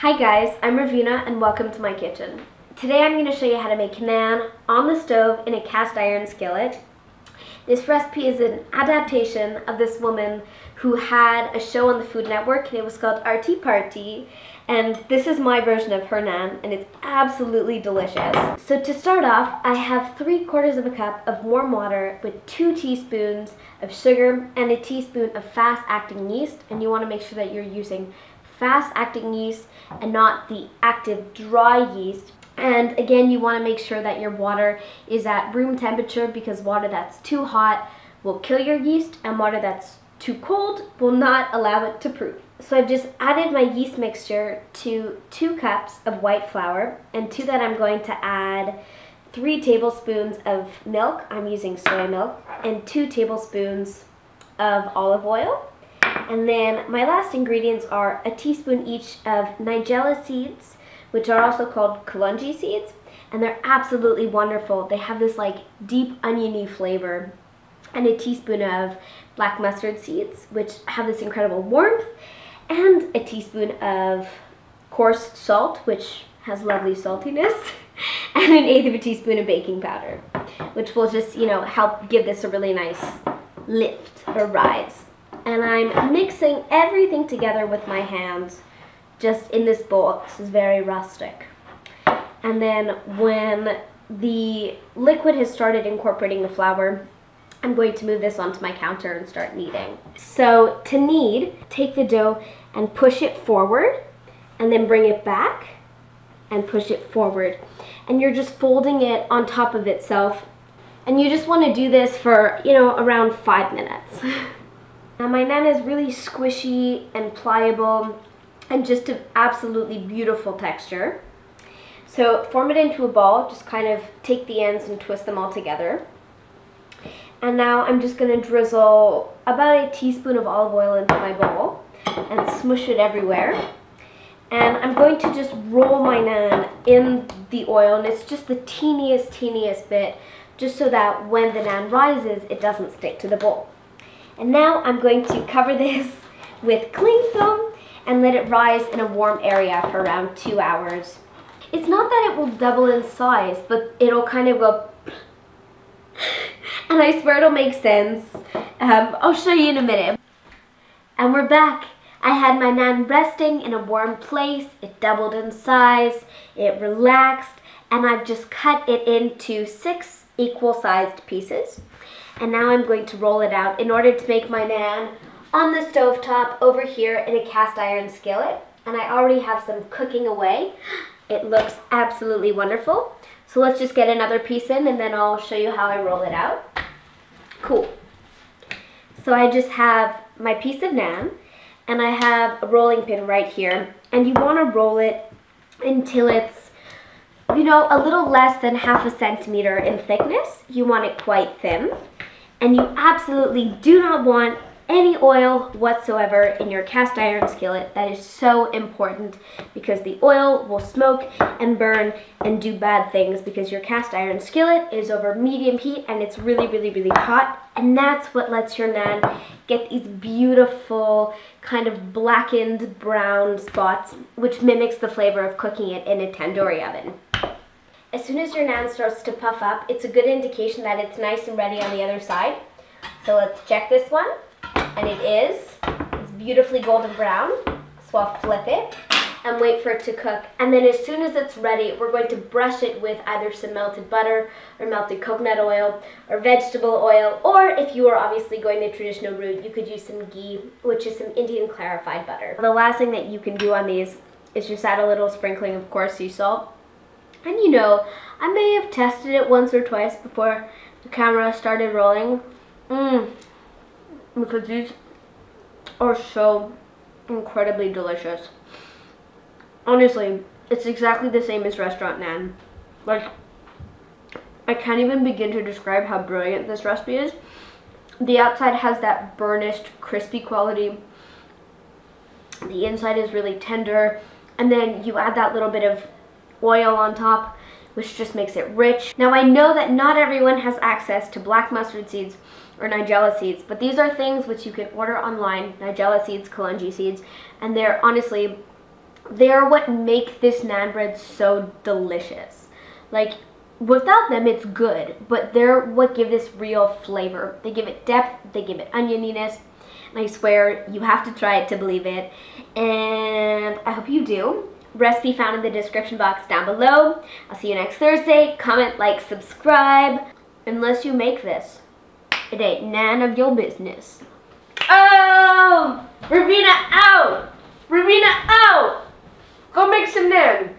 Hi guys, I'm Ravina and welcome to my kitchen. Today I'm going to show you how to make naan on the stove in a cast iron skillet. This recipe is an adaptation of this woman who had a show on the Food Network and it was called Aarti Party, and this is my version of her naan and it's absolutely delicious. So to start off, I have 3/4 of a cup of warm water with 2 teaspoons of sugar and a teaspoon of fast-acting yeast, and you want to make sure that you're using fast-acting yeast and not the active dry yeast. And again, you want to make sure that your water is at room temperature because water that's too hot will kill your yeast and water that's too cold will not allow it to proof. So I've just added my yeast mixture to 2 cups of white flour, and to that I'm going to add 3 tablespoons of milk. I'm using soy milk, and 2 tablespoons of olive oil. And then my last ingredients are a teaspoon each of nigella seeds, which are also called kalonji seeds, and they're absolutely wonderful. They have this like deep oniony flavor, and a teaspoon of black mustard seeds, which have this incredible warmth, and a teaspoon of coarse salt, which has lovely saltiness, and 1/8 of a teaspoon of baking powder, which will just, help give this a really nice lift or rise. And I'm mixing everything together with my hands just in this bowl. This is very rustic. And then when the liquid has started incorporating the flour, I'm going to move this onto my counter and start kneading. So to knead, take the dough and push it forward, and then bring it back and push it forward. And you're just folding it on top of itself. And you just want to do this for, around 5 minutes. Now my naan is really squishy and pliable and just an absolutely beautiful texture. So form it into a ball, just kind of take the ends and twist them all together. And now I'm just going to drizzle about a teaspoon of olive oil into my bowl and smush it everywhere. And I'm going to just roll my naan in the oil, and it's just the teeniest bit, just so that when the naan rises, it doesn't stick to the bowl. And now I'm going to cover this with cling film and let it rise in a warm area for around 2 hours. It's not that it will double in size, but it'll kind of go, and I swear it'll make sense. I'll show you in a minute. And we're back. I had my naan resting in a warm place. It doubled in size, it relaxed, and I've just cut it into 6 equal-sized pieces. And now I'm going to roll it out in order to make my naan on the stovetop over here in a cast iron skillet. And I already have some cooking away. It looks absolutely wonderful. So let's just get another piece in and then I'll show you how I roll it out. Cool. So I just have my piece of naan and I have a rolling pin right here. And you want to roll it until it's, a little less than 1/2 centimeter in thickness. You want it quite thin. And you absolutely do not want any oil whatsoever in your cast iron skillet. That is so important because the oil will smoke and burn and do bad things because your cast iron skillet is over medium heat and it's really hot, and that's what lets your naan get these beautiful kind of blackened brown spots, which mimics the flavor of cooking it in a tandoori oven. As soon as your naan starts to puff up, it's a good indication that it's nice and ready on the other side. So let's check this one. And it is. It's beautifully golden brown. So I'll flip it and wait for it to cook. And then as soon as it's ready, we're going to brush it with either some melted butter or melted coconut oil or vegetable oil. Or if you are obviously going the traditional route, you could use some ghee, which is some Indian clarified butter. The last thing that you can do on these is just add a little sprinkling of coarse sea salt. And I may have tested it once or twice before the camera started rolling. Because these are so incredibly delicious. Honestly, it's exactly the same as restaurant naan. Like, I can't even begin to describe how brilliant this recipe is. The outside has that burnished, crispy quality. The inside is really tender. And then you add that little bit of oil on top, which just makes it rich. Now I know that not everyone has access to black mustard seeds or nigella seeds, but these are things which you can order online, nigella seeds, kalonji seeds, and they're honestly They are what make this naan bread so delicious. Like, without them, it's good, but they're what give this real flavor. They give it depth, they give it onioniness, and I swear you have to try it to believe it. And I hope you do. Recipe found in the description box down below. I'll see you next Thursday. Comment, like, subscribe. Unless you make this, it ain't none of your business. Oh! Ravina out! Ravina out! Go make some naan.